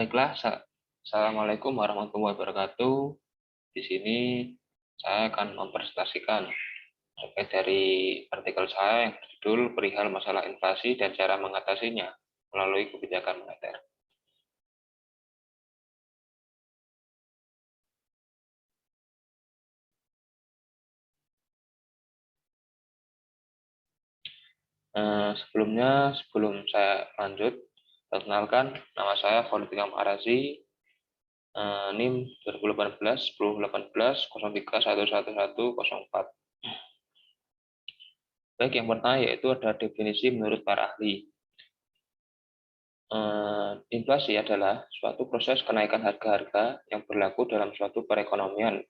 Baiklah, Assalamualaikum warahmatullahi wabarakatuh. Di sini saya akan mempresentasikan terkait dari artikel saya yang berjudul perihal masalah inflasi dan cara mengatasinya melalui kebijakan moneter. Sebelum saya lanjut, perkenalkan nama saya Fordikam Arazi, NIM 2018 1018 03111104. Baik, yang pertama yaitu ada definisi menurut para ahli. Inflasi adalah suatu proses kenaikan harga-harga yang berlaku dalam suatu perekonomian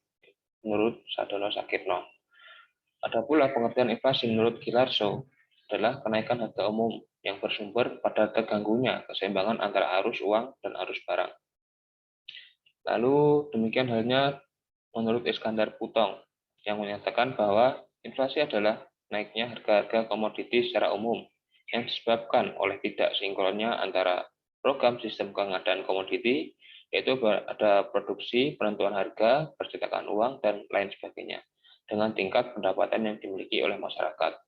menurut Sadono Sakirno. Ada pula pengertian inflasi menurut Gilarso adalah kenaikan harga umum yang bersumber pada terganggunya keseimbangan antara arus uang dan arus barang. Lalu demikian halnya menurut Iskandar Putong yang menyatakan bahwa inflasi adalah naiknya harga-harga komoditi secara umum yang disebabkan oleh tidak sinkronnya antara program sistem pengadaan komoditi, yaitu ada produksi, penentuan harga, percetakan uang, dan lain sebagainya, dengan tingkat pendapatan yang dimiliki oleh masyarakat.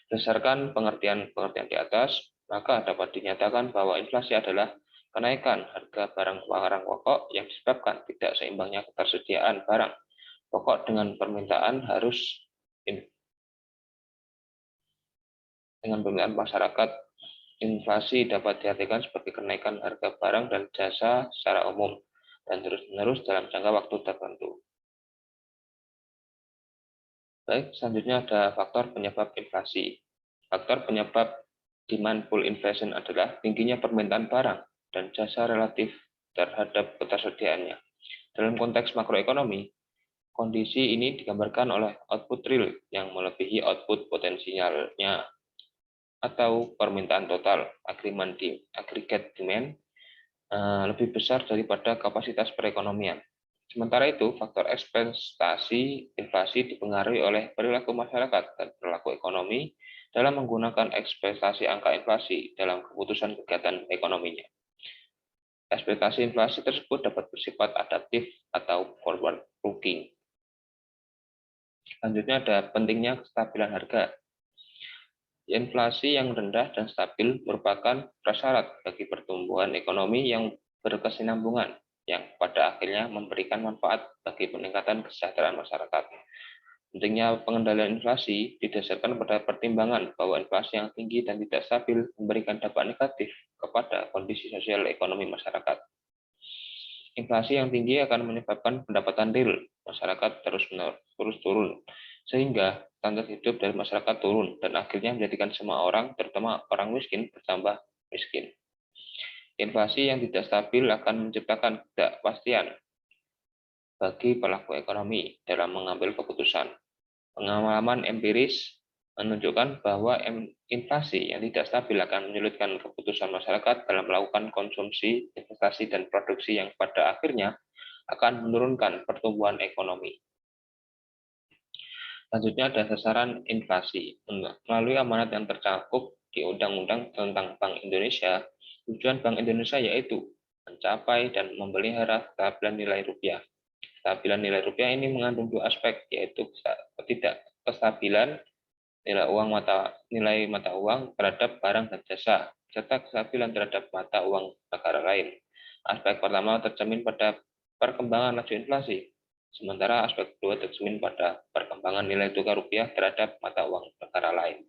Berdasarkan pengertian di atas, maka dapat dinyatakan bahwa inflasi adalah kenaikan harga barang pokok yang disebabkan tidak seimbangnya ketersediaan barang pokok dengan permintaan masyarakat. Inflasi dapat diartikan sebagai kenaikan harga barang dan jasa secara umum dan terus-menerus dalam jangka waktu tertentu. Baik, selanjutnya ada faktor penyebab inflasi. Faktor penyebab demand pull inflation adalah tingginya permintaan barang dan jasa relatif terhadap ketersediaannya. Dalam konteks makroekonomi, kondisi ini digambarkan oleh output real yang melebihi output potensialnya atau permintaan total aggregate demand lebih besar daripada kapasitas perekonomian. Sementara itu, faktor ekspektasi inflasi dipengaruhi oleh perilaku masyarakat dan perilaku ekonomi dalam menggunakan ekspektasi angka inflasi dalam keputusan kegiatan ekonominya. Ekspektasi inflasi tersebut dapat bersifat adaptif atau forward looking. Selanjutnya ada pentingnya kestabilan harga. Inflasi yang rendah dan stabil merupakan prasyarat bagi pertumbuhan ekonomi yang berkesinambungan, yang pada akhirnya memberikan manfaat bagi peningkatan kesejahteraan masyarakat. Pentingnya pengendalian inflasi didasarkan pada pertimbangan bahwa inflasi yang tinggi dan tidak stabil memberikan dampak negatif kepada kondisi sosial ekonomi masyarakat. Inflasi yang tinggi akan menyebabkan pendapatan real masyarakat terus turun, sehingga standar hidup dari masyarakat turun dan akhirnya menjadikan semua orang, terutama orang miskin, bertambah miskin. Inflasi yang tidak stabil akan menciptakan ketidakpastian bagi pelaku ekonomi dalam mengambil keputusan. Pengalaman empiris menunjukkan bahwa inflasi yang tidak stabil akan menyulitkan keputusan masyarakat dalam melakukan konsumsi, investasi, dan produksi yang pada akhirnya akan menurunkan pertumbuhan ekonomi. Selanjutnya ada sasaran inflasi. Melalui amanat yang tercakup di Undang-Undang tentang Bank Indonesia, tujuan Bank Indonesia yaitu mencapai dan memelihara kestabilan nilai rupiah. Kestabilan nilai rupiah ini mengandung dua aspek, yaitu kestabilan nilai mata uang terhadap barang dan jasa, serta kestabilan terhadap mata uang negara lain. Aspek pertama tercermin pada perkembangan laju inflasi, sementara aspek kedua tercermin pada perkembangan nilai tukar rupiah terhadap mata uang negara lain.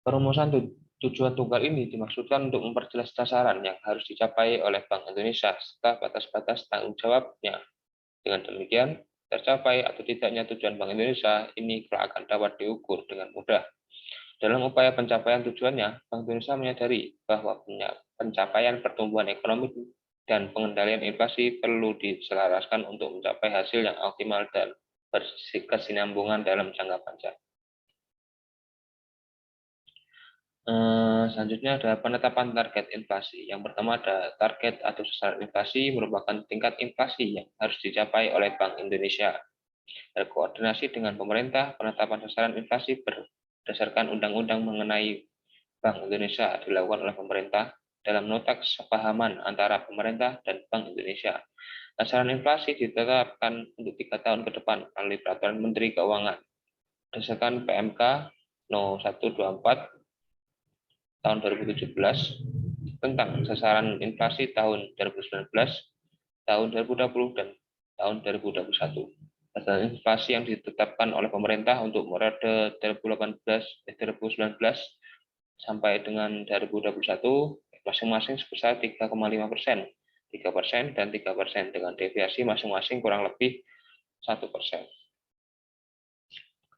Perumusan tujuan tunggal ini dimaksudkan untuk memperjelas sasaran yang harus dicapai oleh Bank Indonesia serta batas-batas tanggung jawabnya. Dengan demikian, tercapai atau tidaknya tujuan Bank Indonesia ini kelak akan dapat diukur dengan mudah. Dalam upaya pencapaian tujuannya, Bank Indonesia menyadari bahwa pencapaian pertumbuhan ekonomi dan pengendalian inflasi perlu diselaraskan untuk mencapai hasil yang optimal dan berkesinambungan dalam jangka panjang. Selanjutnya ada penetapan target inflasi. Yang pertama ada target atau sasaran inflasi merupakan tingkat inflasi yang harus dicapai oleh Bank Indonesia. Berkoordinasi dengan pemerintah, penetapan sasaran inflasi berdasarkan undang-undang mengenai Bank Indonesia dilakukan oleh pemerintah dalam nota kesepahaman antara pemerintah dan Bank Indonesia. Sasaran inflasi ditetapkan untuk 3 tahun ke depan melalui Peraturan Menteri Keuangan berdasarkan PMK No. 124 tahun 2017 tentang sasaran inflasi tahun 2019, tahun 2020, dan tahun 2021. Sasaran inflasi yang ditetapkan oleh pemerintah untuk periode 2019 sampai dengan 2021 masing-masing sebesar 3,5%, 3%, dan 3% dengan deviasi masing-masing kurang lebih 1%.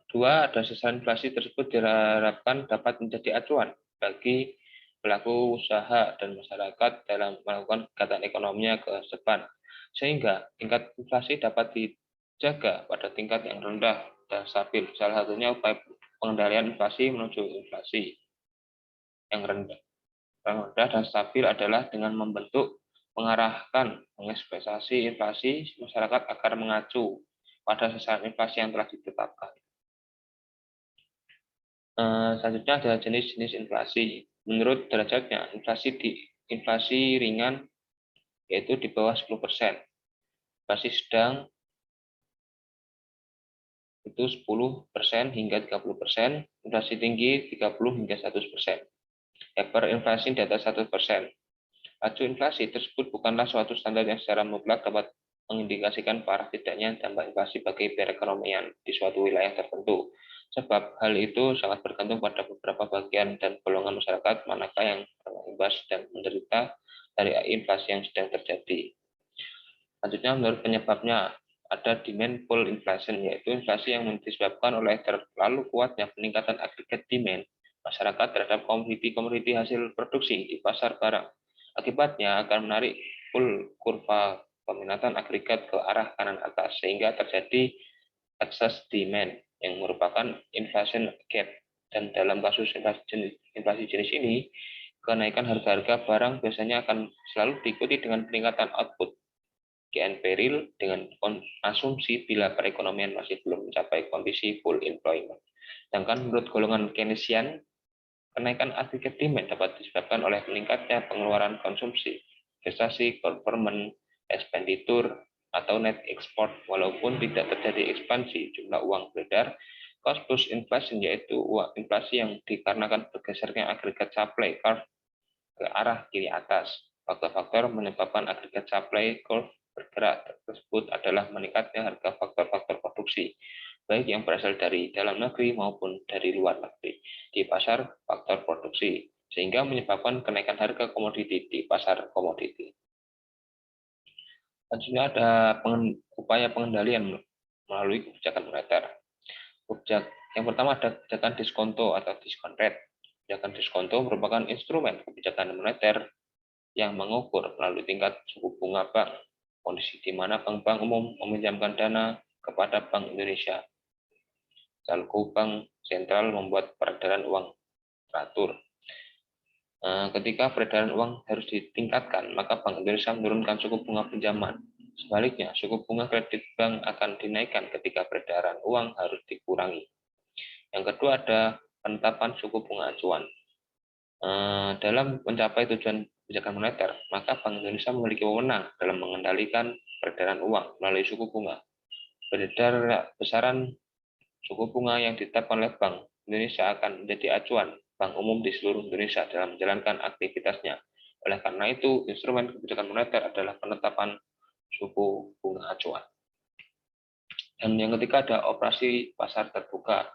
Kedua, ada sasaran inflasi tersebut diharapkan dapat menjadi acuan bagi pelaku usaha dan masyarakat dalam melakukan kegiatan ekonominya ke depan, sehingga tingkat inflasi dapat dijaga pada tingkat yang rendah dan stabil. Salah satunya upaya pengendalian inflasi menuju inflasi yang rendah dan stabil adalah dengan membentuk, mengarahkan, mengekspektasi inflasi masyarakat agar mengacu pada sasaran inflasi yang telah ditetapkan. Selanjutnya ada jenis-jenis inflasi. Menurut derajatnya, inflasi ringan yaitu di bawah 10%. Inflasi sedang itu 10% hingga 30%, inflasi tinggi 30 hingga 100%. Hiperinflasi di atas 1%. Laju inflasi tersebut bukanlah suatu standar yang secara mutlak dapat mengindikasikan parah tidaknya dampak inflasi bagi perekonomian di suatu wilayah tertentu. Sebab hal itu sangat bergantung pada beberapa bagian dan golongan masyarakat manakah yang terimbas dan menderita dari inflasi yang sedang terjadi. Selanjutnya, menurut penyebabnya, ada demand pull inflation, yaitu inflasi yang disebabkan oleh terlalu kuatnya peningkatan agregat demand masyarakat terhadap komoditi-komoditi hasil produksi di pasar barang. Akibatnya akan menarik pull kurva peminatan agregat ke arah kanan atas, sehingga terjadi excess demand yang merupakan inflation gap. Dan dalam kasus inflasi jenis ini, kenaikan harga-harga barang biasanya akan selalu diikuti dengan peningkatan output GNP real dengan asumsi bila perekonomian masih belum mencapai kondisi full employment. Sedangkan menurut golongan Keynesian, kenaikan agregat demand dapat disebabkan oleh meningkatnya pengeluaran konsumsi, investasi, government, expenditure, atau net export. Walaupun tidak terjadi ekspansi jumlah uang beredar, cost plus inflation yaitu inflasi yang dikarenakan bergesernya agregat supply curve ke arah kiri atas. Faktor-faktor menyebabkan agregat supply curve bergerak tersebut adalah meningkatnya harga faktor-faktor produksi, baik yang berasal dari dalam negeri maupun dari luar negeri di pasar faktor produksi, sehingga menyebabkan kenaikan harga komoditi di pasar komoditi. Selanjutnya ada upaya pengendalian melalui kebijakan moneter. Yang pertama ada kebijakan diskonto atau discount rate. Kebijakan diskonto merupakan instrumen kebijakan moneter yang mengukur melalui tingkat suku bunga bank, kondisi di mana bank-bank umum meminjamkan dana kepada Bank Indonesia. Selaku Bank Sentral membuat peredaran uang teratur. Ketika peredaran uang harus ditingkatkan, maka Bank Indonesia menurunkan suku bunga pinjaman. Sebaliknya, suku bunga kredit bank akan dinaikkan ketika peredaran uang harus dikurangi. Yang kedua ada penetapan suku bunga acuan. Dalam mencapai tujuan kebijakan moneter, maka Bank Indonesia memiliki wewenang dalam mengendalikan peredaran uang melalui suku bunga. Beredar besaran suku bunga yang ditetapkan oleh Bank Indonesia akan menjadi acuan bank umum di seluruh Indonesia dalam menjalankan aktivitasnya. Oleh karena itu, instrumen kebijakan moneter adalah penetapan suku bunga acuan. Dan yang ketiga ada operasi pasar terbuka,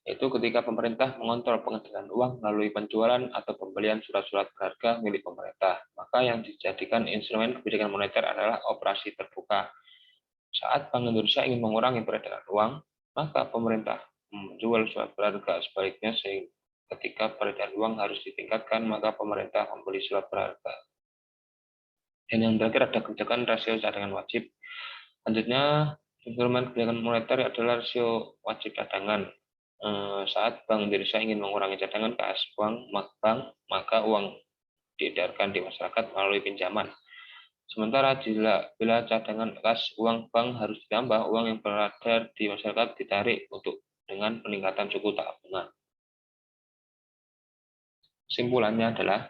yaitu ketika pemerintah mengontrol pengedaran uang melalui penjualan atau pembelian surat-surat berharga milik pemerintah. Maka yang dijadikan instrumen kebijakan moneter adalah operasi terbuka. Saat Bank Indonesia ingin mengurangi peredaran uang, maka pemerintah menjual surat berharga. Sebaliknya, ketika peredaran uang harus ditingkatkan, maka pemerintah membeli surat berharga. Dan yang terakhir ada kebijakan rasio cadangan wajib. Selanjutnya, instrumen kebijakan moneter adalah rasio wajib cadangan. Saat Bank Indonesia ingin mengurangi cadangan kas uang bank, maka uang diedarkan di masyarakat melalui pinjaman. Sementara bila cadangan kas uang bank harus ditambah, uang yang beredar di masyarakat ditarik dengan peningkatan suku tabungan. Kesimpulannya adalah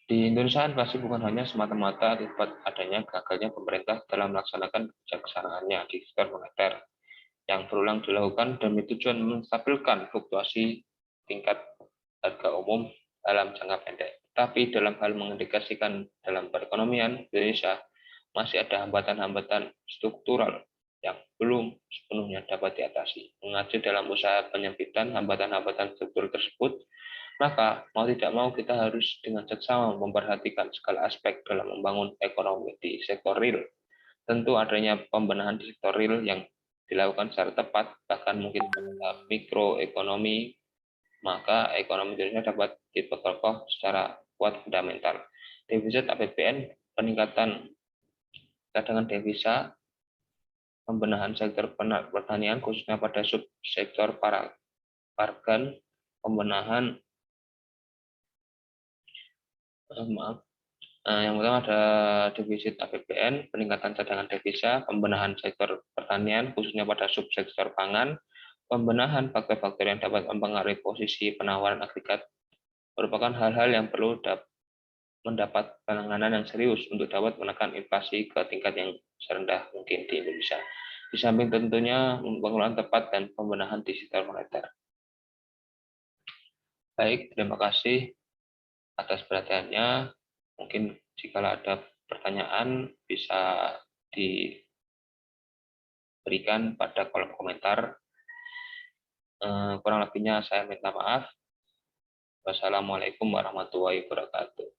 Di Indonesia, inflasi bukan hanya semata-mata akibat adanya gagalnya pemerintah dalam melaksanakan kebijaksanaannya di sektor moneter yang berulang dilakukan demi tujuan menstabilkan fluktuasi tingkat harga umum dalam jangka pendek. Tapi dalam hal mengindikasikan dalam perekonomian Indonesia, masih ada hambatan-hambatan struktural yang belum sepenuhnya dapat diatasi. Mengacu dalam usaha penyempitan hambatan-hambatan struktur tersebut, maka mau tidak mau kita harus dengan seksama memperhatikan segala aspek dalam membangun ekonomi di sektor real. Tentu adanya pembenahan di sektor real yang dilakukan secara tepat, bahkan mungkin mikroekonomi, maka ekonomi Indonesia dapat diperkokoh secara kuat fundamental. Defisit APBN, peningkatan cadangan devisa, pembenahan sektor pertanian khususnya pada subsektor pakan, pembenahan maaf, yang pertama ada defisit APBN, peningkatan cadangan devisa, pembenahan sektor pertanian khususnya pada subsektor pangan, pembenahan faktor-faktor yang dapat mempengaruhi posisi penawaran agregat merupakan hal-hal yang perlu mendapat penanganan yang serius untuk dapat menekan inflasi ke tingkat yang serendah mungkin di Indonesia. Di samping tentunya pengelolaan tepat dan pembenahan di sektor moneter. Baik, terima kasih atas perhatiannya. Mungkin jika ada pertanyaan bisa diberikan pada kolom komentar. Kurang lebihnya saya minta maaf. Wassalamualaikum warahmatullahi wabarakatuh.